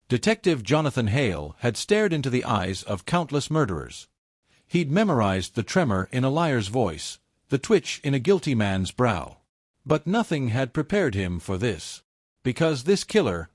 Detective Jonathan Hale had stared into the eyes of countless murderers. He'd memorized the tremor in a liar's voice, the twitch in a guilty man's brow. But nothing had prepared him for this. Because this killer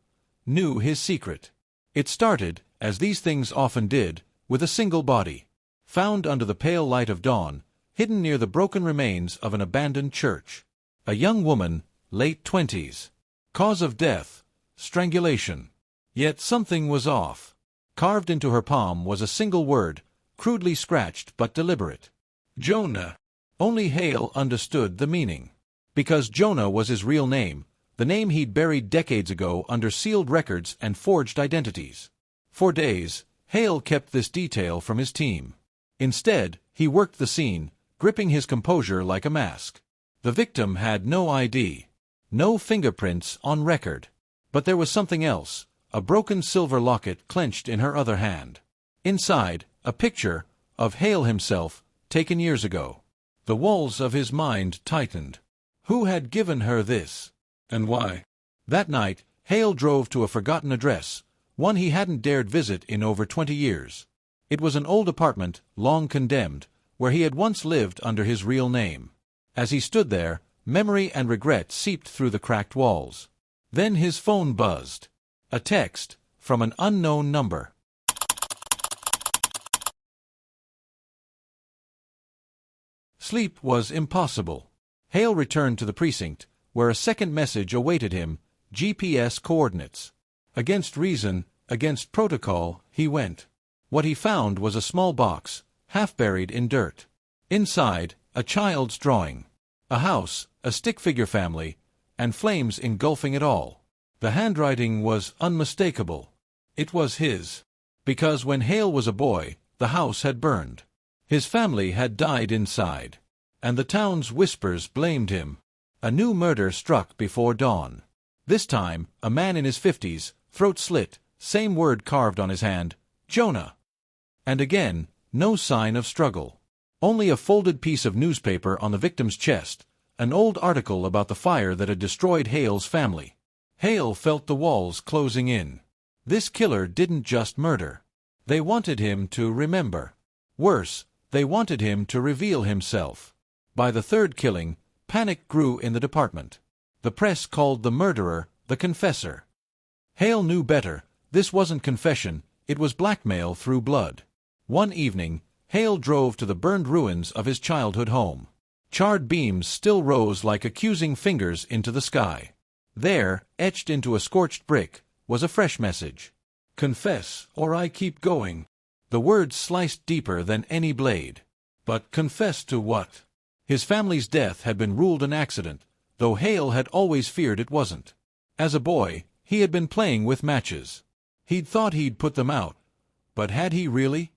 knew his secret. It started, as these things often did, with a single body, found under the pale light of dawn, hidden near the broken remains of an abandoned church. A young woman, late 20s. Cause of death, strangulation. Yet something was off. Carved into her palm was a single word, crudely scratched but deliberate. Jonah. Only Hale understood the meaning. Because Jonah was his real name, the name he'd buried decades ago under sealed records and forged identities. For days, Hale kept this detail from his team. Instead, he worked the scene, gripping his composure like a mask. The victim had no ID. No fingerprints on record. But there was something else, a broken silver locket clenched in her other hand. Inside, a picture of Hale himself, taken years ago. The walls of his mind tightened. Who had given her this? And why? That night, Hale drove to a forgotten address, one he hadn't dared visit in over 20 years. It was an old apartment, long condemned, where he had once lived under his real name. As he stood there, memory and regret seeped through the cracked walls. Then his phone buzzed. A text, from an unknown number. Sleep was impossible. Hale returned to the precinct, where a second message awaited him, GPS coordinates. Against reason, against protocol, he went. What he found was a small box, half buried in dirt. Inside, a child's drawing. A house, a stick-figure family, and flames engulfing it all. The handwriting was unmistakable. It was his. Because when Hale was a boy, the house had burned. His family had died inside. And the town's whispers blamed him. A new murder struck before dawn. This time, a man in his 50s, throat slit, same word carved on his hand, Jonah. And again, no sign of struggle. Only a folded piece of newspaper on the victim's chest, an old article about the fire that had destroyed Hale's family. Hale felt the walls closing in. This killer didn't just murder. They wanted him to remember. Worse, they wanted him to reveal himself. By the third killing, panic grew in the department. The press called the murderer the confessor. Hale knew better. This wasn't confession, it was blackmail through blood. One evening, Hale drove to the burned ruins of his childhood home. Charred beams still rose like accusing fingers into the sky. There, etched into a scorched brick, was a fresh message. Confess, or I keep going. The words sliced deeper than any blade. But confess to what? His family's death had been ruled an accident, though Hale had always feared it wasn't. As a boy, he had been playing with matches. He'd thought he'd put them out. But had he really?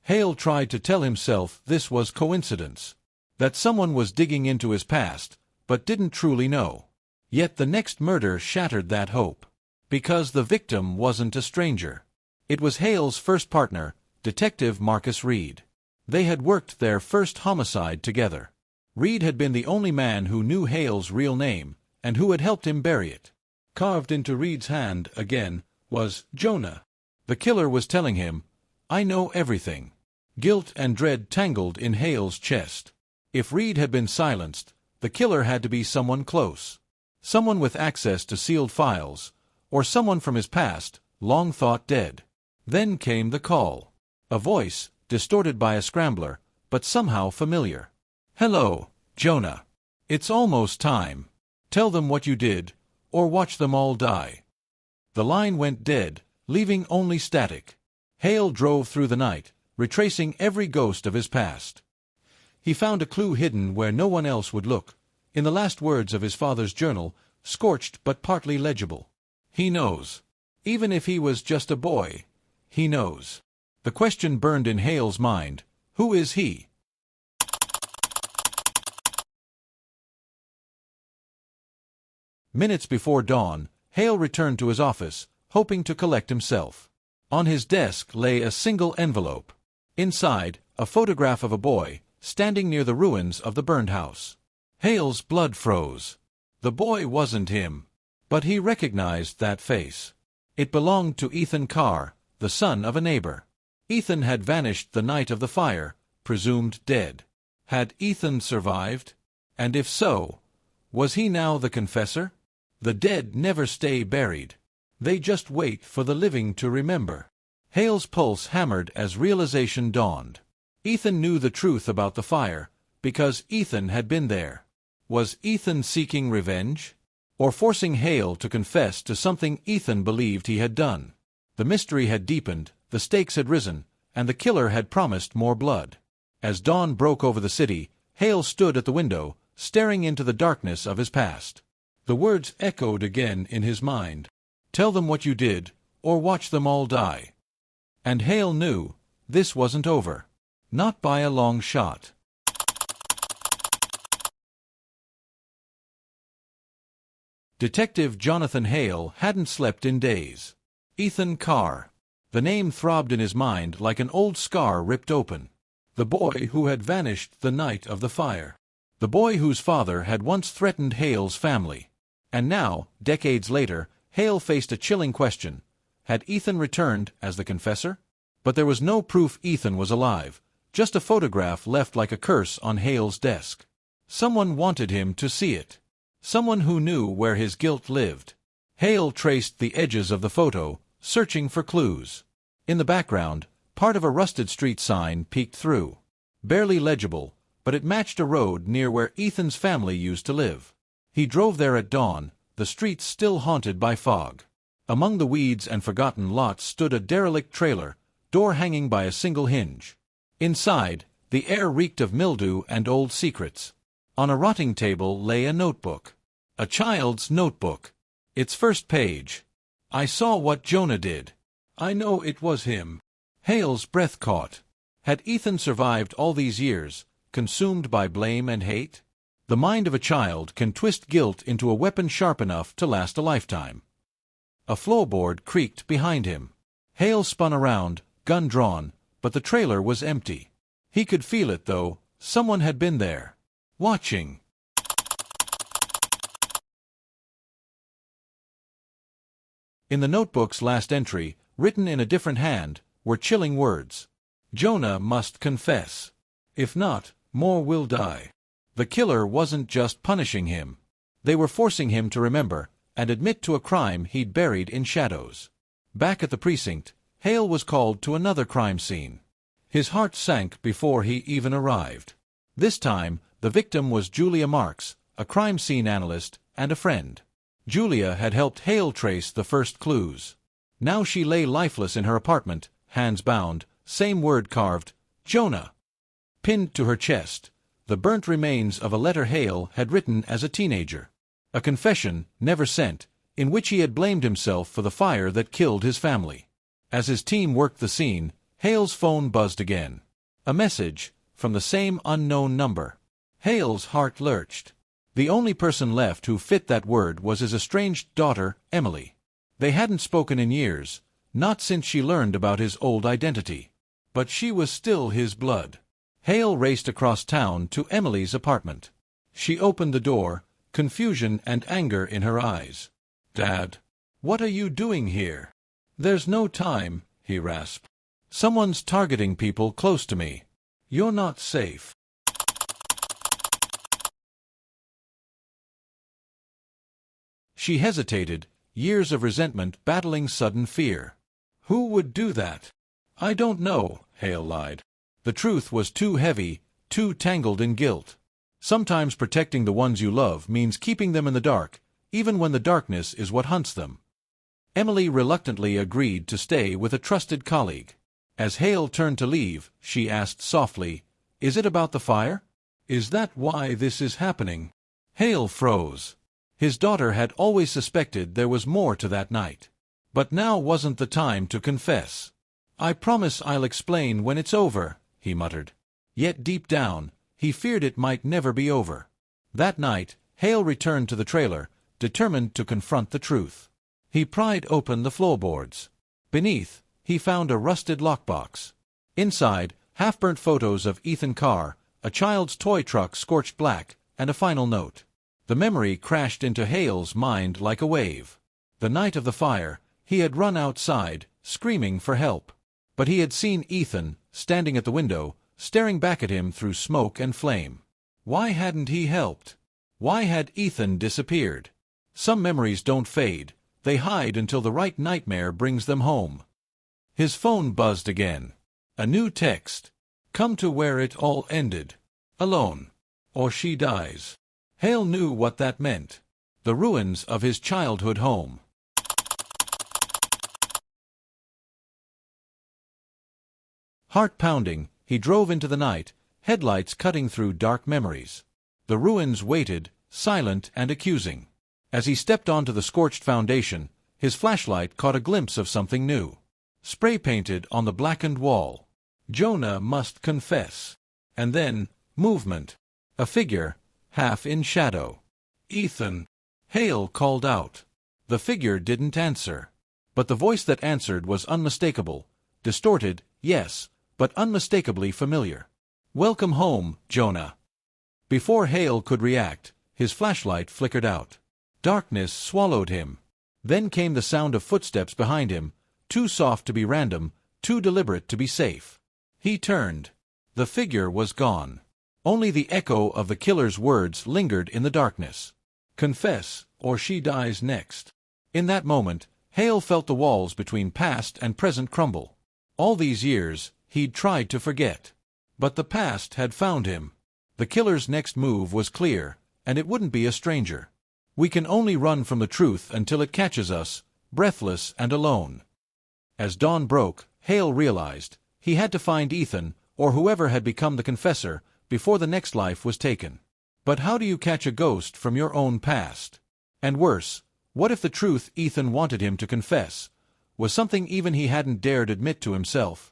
Hale tried to tell himself this was coincidence. That someone was digging into his past, but didn't truly know. Yet the next murder shattered that hope. Because the victim wasn't a stranger. It was Hale's first partner, Detective Marcus Reed. They had worked their first homicide together. Reed had been the only man who knew Hale's real name, and who had helped him bury it. Carved into Reed's hand, again, was Jonah. The killer was telling him, I know everything. Guilt and dread tangled in Hale's chest. If Reed had been silenced, the killer had to be someone close. Someone with access to sealed files, or someone from his past, long thought dead. Then came the call. A voice, distorted by a scrambler, but somehow familiar. Hello, Jonah. It's almost time. Tell them what you did, or watch them all die. The line went dead, leaving only static. Hale drove through the night, retracing every ghost of his past. He found a clue hidden where no one else would look, in the last words of his father's journal, scorched but partly legible. He knows. Even if he was just a boy, he knows. The question burned in Hale's mind, who is he? Minutes before dawn, Hale returned to his office, hoping to collect himself. On his desk lay a single envelope. Inside, a photograph of a boy, standing near the ruins of the burned house. Hale's blood froze. The boy wasn't him. But he recognized that face. It belonged to Ethan Carr, the son of a neighbor. Ethan had vanished the night of the fire, presumed dead. Had Ethan survived? And if so, was he now the confessor? The dead never stay buried. They just wait for the living to remember. Hale's pulse hammered as realization dawned. Ethan knew the truth about the fire, because Ethan had been there. Was Ethan seeking revenge? Or forcing Hale to confess to something Ethan believed he had done? The mystery had deepened, the stakes had risen, and the killer had promised more blood. As dawn broke over the city, Hale stood at the window, staring into the darkness of his past. The words echoed again in his mind. Tell them what you did, or watch them all die. And Hale knew, this wasn't over. Not by a long shot. Detective Jonathan Hale hadn't slept in days. Ethan Carr. The name throbbed in his mind like an old scar ripped open. The boy who had vanished the night of the fire. The boy whose father had once threatened Hale's family. And now, decades later, Hale faced a chilling question. Had Ethan returned as the confessor? But there was no proof Ethan was alive, just a photograph left like a curse on Hale's desk. Someone wanted him to see it. Someone who knew where his guilt lived. Hale traced the edges of the photo, searching for clues. In the background, part of a rusted street sign peeked through. Barely legible, but it matched a road near where Ethan's family used to live. He drove there at dawn, the streets still haunted by fog. Among the weeds and forgotten lots stood a derelict trailer, door hanging by a single hinge. Inside, the air reeked of mildew and old secrets. On a rotting table lay a notebook. A child's notebook. Its first page. I saw what Jonah did. I know it was him. Hale's breath caught. Had Ethan survived all these years, consumed by blame and hate? The mind of a child can twist guilt into a weapon sharp enough to last a lifetime. A floorboard creaked behind him. Hale spun around, gun drawn, but the trailer was empty. He could feel it, though. Someone had been there. Watching. In the notebook's last entry, written in a different hand, were chilling words. Jonah must confess. If not, more will die. The killer wasn't just punishing him. They were forcing him to remember, and admit to a crime he'd buried in shadows. Back at the precinct, Hale was called to another crime scene. His heart sank before he even arrived. This time, the victim was Julia Marks, a crime scene analyst and a friend. Julia had helped Hale trace the first clues. Now she lay lifeless in her apartment, hands bound, same word carved, Jonah. Pinned to her chest, the burnt remains of a letter Hale had written as a teenager. A confession, never sent, in which he had blamed himself for the fire that killed his family. As his team worked the scene, Hale's phone buzzed again. A message, from the same unknown number. Hale's heart lurched. The only person left who fit that word was his estranged daughter, Emily. They hadn't spoken in years, not since she learned about his old identity. But she was still his blood. Hale raced across town to Emily's apartment. She opened the door, confusion and anger in her eyes. "Dad, what are you doing here?" "There's no time," he rasped. "Someone's targeting people close to me. You're not safe." She hesitated, years of resentment battling sudden fear. "Who would do that?" "I don't know," Hale lied. The truth was too heavy, too tangled in guilt. Sometimes protecting the ones you love means keeping them in the dark, even when the darkness is what hunts them. Emily reluctantly agreed to stay with a trusted colleague. As Hale turned to leave, she asked softly, "Is it about the fire? Is that why this is happening?" Hale froze. His daughter had always suspected there was more to that night. But now wasn't the time to confess. "I promise I'll explain when it's over," he muttered. Yet deep down, he feared it might never be over. That night, Hale returned to the trailer, determined to confront the truth. He pried open the floorboards. Beneath, he found a rusted lockbox. Inside, half-burnt photos of Ethan Carr, a child's toy truck scorched black, and a final note. The memory crashed into Hale's mind like a wave. The night of the fire, he had run outside, screaming for help. But he had seen Ethan, standing at the window, staring back at him through smoke and flame. Why hadn't he helped? Why had Ethan disappeared? Some memories don't fade, they hide until the right nightmare brings them home. His phone buzzed again. A new text. Come to where it all ended. Alone. Or she dies. Hale knew what that meant. The ruins of his childhood home. Heart pounding, he drove into the night, headlights cutting through dark memories. The ruins waited, silent and accusing. As he stepped onto the scorched foundation, his flashlight caught a glimpse of something new. Spray-painted on the blackened wall. Jonah must confess. And then, movement. A figure, half in shadow. Ethan. Hale called out. The figure didn't answer. But the voice that answered was unmistakable. Distorted, yes, but unmistakably familiar. Welcome home, Jonah. Before Hale could react, his flashlight flickered out. Darkness swallowed him. Then came the sound of footsteps behind him, too soft to be random, too deliberate to be safe. He turned. The figure was gone. Only the echo of the killer's words lingered in the darkness. Confess, or she dies next. In that moment, Hale felt the walls between past and present crumble. All these years, he'd tried to forget. But the past had found him. The killer's next move was clear, and it wouldn't be a stranger. We can only run from the truth until it catches us, breathless and alone. As dawn broke, Hale realized he had to find Ethan, or whoever had become the confessor, before the next life was taken. But how do you catch a ghost from your own past? And worse, what if the truth Ethan wanted him to confess was something even he hadn't dared admit to himself?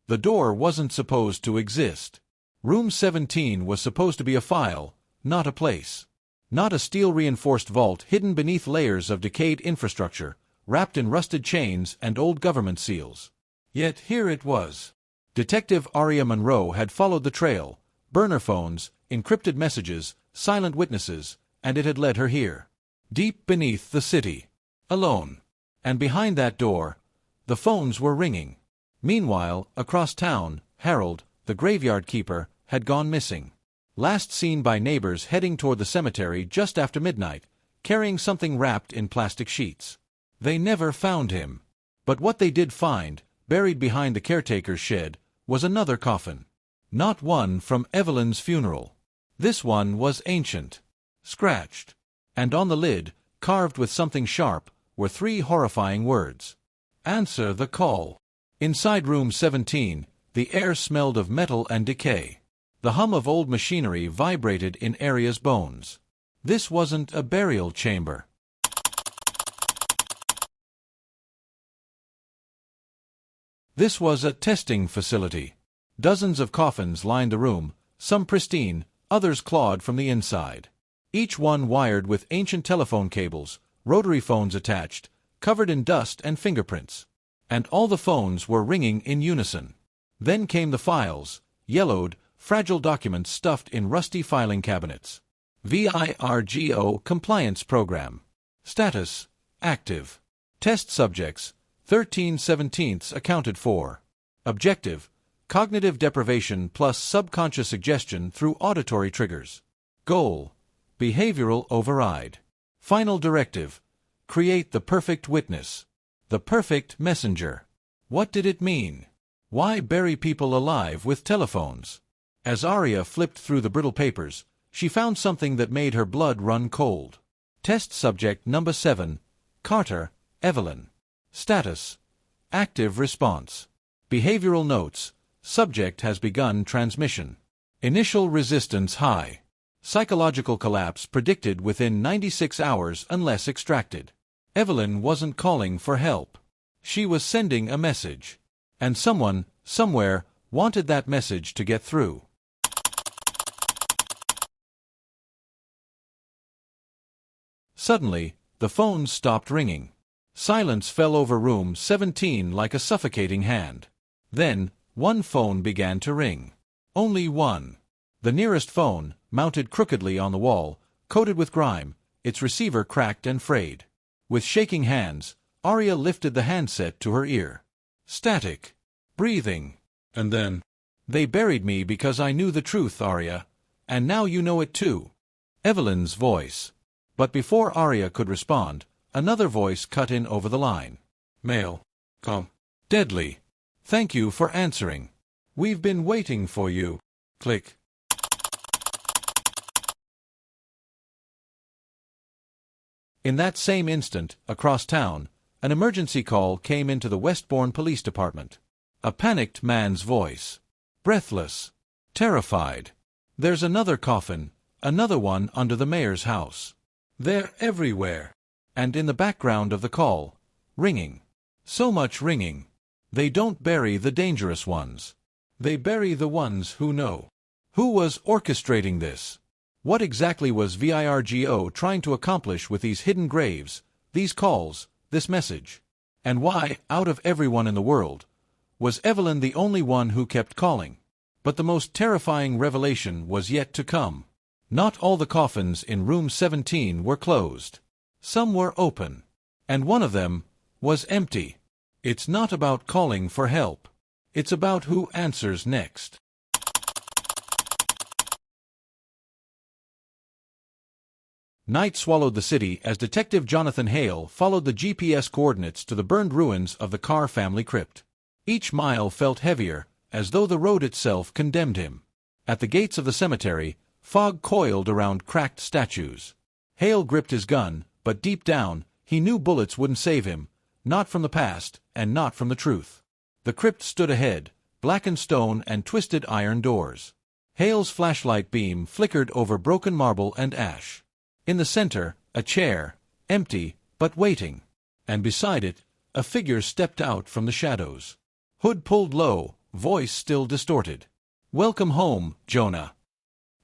The door wasn't supposed to exist. Room 17 was supposed to be a file, not a place. Not a steel-reinforced vault hidden beneath layers of decayed infrastructure, wrapped in rusted chains and old government seals. Yet here it was. Detective Aria Monroe had followed the trail, burner phones, encrypted messages, silent witnesses, and it had led her here. Deep beneath the city. Alone. And behind that door, the phones were ringing. Meanwhile, across town, Harold, the graveyard keeper, had gone missing. Last seen by neighbors heading toward the cemetery just after midnight, carrying something wrapped in plastic sheets. They never found him. But what they did find, buried behind the caretaker's shed, was another coffin. Not one from Evelyn's funeral. This one was ancient. Scratched. And on the lid, carved with something sharp, were 3 horrifying words. Answer the call. Inside room 17, the air smelled of metal and decay. The hum of old machinery vibrated in Aria's bones. This wasn't a burial chamber. This was a testing facility. Dozens of coffins lined the room, some pristine, others clawed from the inside. Each one wired with ancient telephone cables, rotary phones attached, covered in dust and fingerprints. And all the phones were ringing in unison. Then came the files, yellowed, fragile documents stuffed in rusty filing cabinets. VIRGO Compliance Program. Status: active. Test subjects: 13/17 accounted for. Objective: cognitive deprivation plus subconscious suggestion through auditory triggers. Goal: behavioral override. Final directive: create the perfect witness. The perfect messenger. What did it mean? Why bury people alive with telephones? As Aria flipped through the brittle papers, she found something that made her blood run cold. Test subject number 7, Carter, Evelyn. Status: active response. Behavioral notes: subject has begun transmission. Initial resistance high. Psychological collapse predicted within 96 hours unless extracted. Evelyn wasn't calling for help. She was sending a message. And someone, somewhere, wanted that message to get through. Suddenly, the phones stopped ringing. Silence fell over room 17 like a suffocating hand. Then, one phone began to ring. Only one. The nearest phone, mounted crookedly on the wall, coated with grime, its receiver cracked and frayed. With shaking hands, Arya lifted the handset to her ear. Static. Breathing. And then, "They buried me because I knew the truth, Arya. And now you know it too." Evelyn's voice. But before Arya could respond, another voice cut in over the line. "Male. Come. Deadly. Thank you for answering. We've been waiting for you." Click. In that same instant, across town, an emergency call came into the Westbourne Police Department. A panicked man's voice. Breathless. Terrified. "There's another coffin, another one under the mayor's house. They're everywhere." And in the background of the call, ringing. So much ringing. "They don't bury the dangerous ones. They bury the ones who know." Who was orchestrating this? What exactly was Virgo trying to accomplish with these hidden graves, these calls, this message? And why, out of everyone in the world, was Evelyn the only one who kept calling? But the most terrifying revelation was yet to come. Not all the coffins in room 17 were closed. Some were open. And one of them was empty. It's not about calling for help. It's about who answers next. Night swallowed the city as Detective Jonathan Hale followed the GPS coordinates to the burned ruins of the Carr family crypt. Each mile felt heavier, as though the road itself condemned him. At the gates of the cemetery, fog coiled around cracked statues. Hale gripped his gun, but deep down, he knew bullets wouldn't save him, not from the past, and not from the truth. The crypt stood ahead, blackened stone and twisted iron doors. Hale's flashlight beam flickered over broken marble and ash. In the center, a chair, empty, but waiting. And beside it, a figure stepped out from the shadows. Hood pulled low, voice still distorted. "Welcome home, Jonah."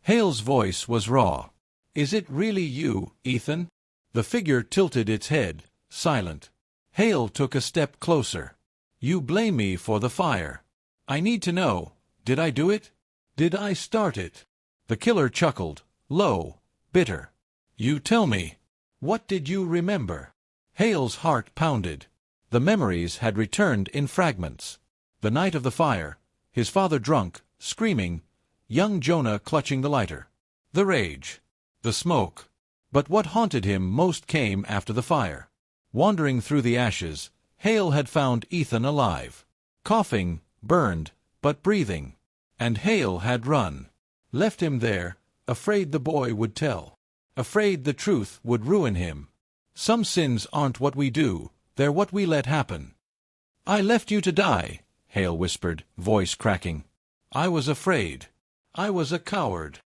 Hale's voice was raw. "Is it really you, Ethan?" The figure tilted its head, silent. Hale took a step closer. "You blame me for the fire. I need to know, did I do it? Did I start it?" The killer chuckled, low, bitter. "You tell me. What did you remember?" Hale's heart pounded. The memories had returned in fragments. The night of the fire, his father drunk, screaming, young Jonah clutching the lighter. The rage. The smoke. But what haunted him most came after the fire. Wandering through the ashes, Hale had found Ethan alive. Coughing, burned, but breathing. And Hale had run. Left him there, afraid the boy would tell. Afraid the truth would ruin him. Some sins aren't what we do, they're what we let happen. "I left you to die," Hale whispered, voice cracking. "I was afraid. I was a coward."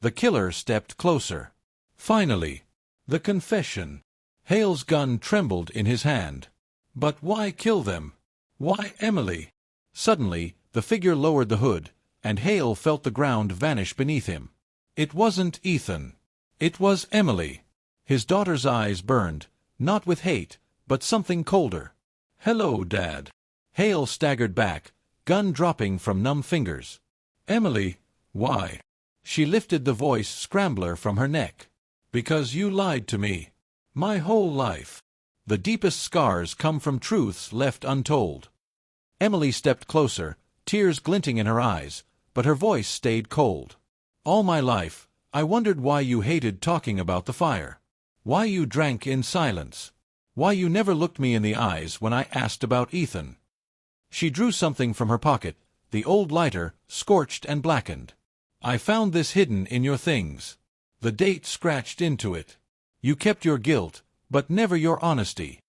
The killer stepped closer. Finally, the confession. Hale's gun trembled in his hand. But why kill them? Why Emily? Suddenly, the figure lowered the hood, and Hale felt the ground vanish beneath him. It wasn't Ethan. It was Emily. His daughter's eyes burned, not with hate, but something colder. "Hello, Dad." Hale staggered back, gun dropping from numb fingers. "Emily, why?" She lifted the voice scrambler from her neck. "Because you lied to me. My whole life. The deepest scars come from truths left untold." Emily stepped closer, tears glinting in her eyes, but her voice stayed cold. "All my life, I wondered why you hated talking about the fire. Why you drank in silence. Why you never looked me in the eyes when I asked about Ethan." She drew something from her pocket, the old lighter, scorched and blackened. "I found this hidden in your things. The date scratched into it. You kept your guilt, but never your honesty."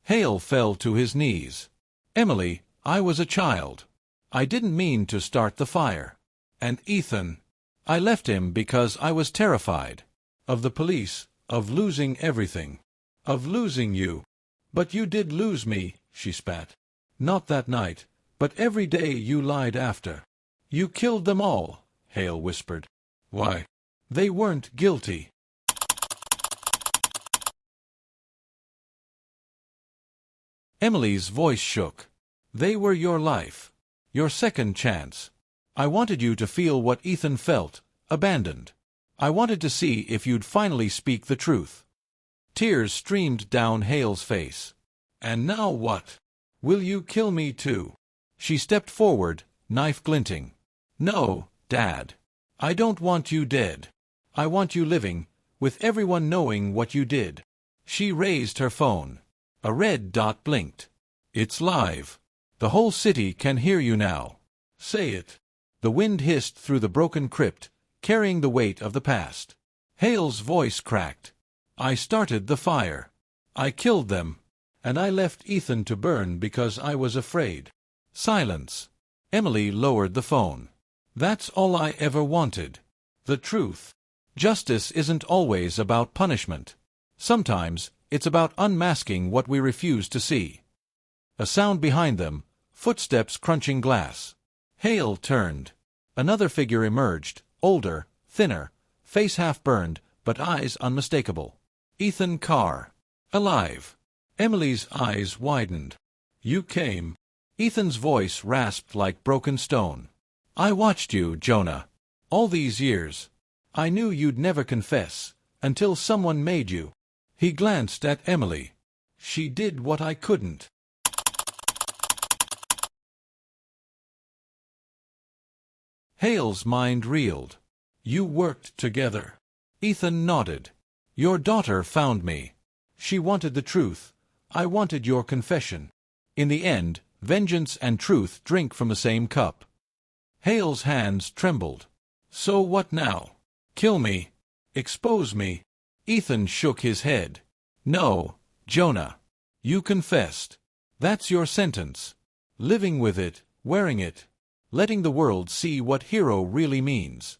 Hale fell to his knees. "Emily, I was a child. I didn't mean to start the fire. And Ethan, I left him because I was terrified. Of the police, of losing everything. Of losing you. But you did lose me," she spat. "Not that night, but every day you lied after." "You killed them all," Hale whispered. "Why? They weren't guilty." Emily's voice shook. They were your life. Your second chance. I wanted you to feel what Ethan felt, abandoned. I wanted to see if you'd finally speak the truth. Tears streamed down Hale's face. And now what? Will you kill me too? She stepped forward, knife glinting. No, Dad. I don't want you dead. I want you living, with everyone knowing what you did. She raised her phone. A red dot blinked. It's live. The whole city can hear you now. Say it. The wind hissed through the broken crypt, carrying the weight of the past. Hale's voice cracked. I started the fire. I killed them. And I left Ethan to burn because I was afraid. Silence. Emily lowered the phone. That's all I ever wanted. The truth. Justice isn't always about punishment. Sometimes, it's about unmasking what we refuse to see. A sound behind them, footsteps crunching glass. Hale turned. Another figure emerged, older, thinner, face half burned, but eyes unmistakable. Ethan Carr. Alive. Emily's eyes widened. You came. Ethan's voice rasped like broken stone. I watched you, Jonah. All these years. I knew you'd never confess, until someone made you. He glanced at Emily. She did what I couldn't. Hale's mind reeled. You worked together. Ethan nodded. Your daughter found me. She wanted the truth. I wanted your confession. In the end, vengeance and truth drink from the same cup. Hale's hands trembled. So what now? Kill me? Expose me? Ethan shook his head. No, Jonah. You confessed. That's your sentence. Living with it, wearing it, letting the world see what hero really means.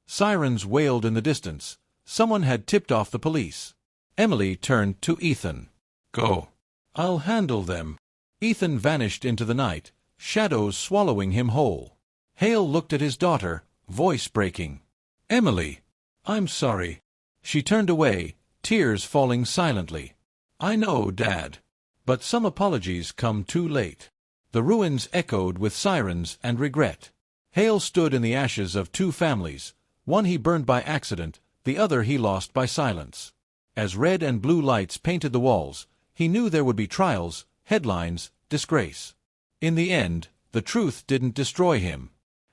Sirens wailed in the distance. Someone had tipped off the police. Emily turned to Ethan. Go. I'll handle them. Ethan vanished into the night, shadows swallowing him whole. Hale looked at his daughter, voice breaking. Emily. I'm sorry. She turned away, tears falling silently. I know, Dad. But some apologies come too late. The ruins echoed with sirens and regret. Hale stood in the ashes of two families, one he burned by accident, the other he lost by silence. As red and blue lights painted the walls, he knew there would be trials, headlines, disgrace. In the end, the truth didn't destroy him.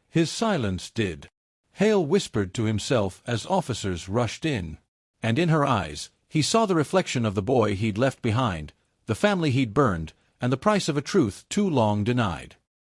His silence did. Hale whispered to himself as officers rushed in. And in her eyes, he saw the reflection of the boy he'd left behind, the family he'd burned, and the price of a truth too long denied.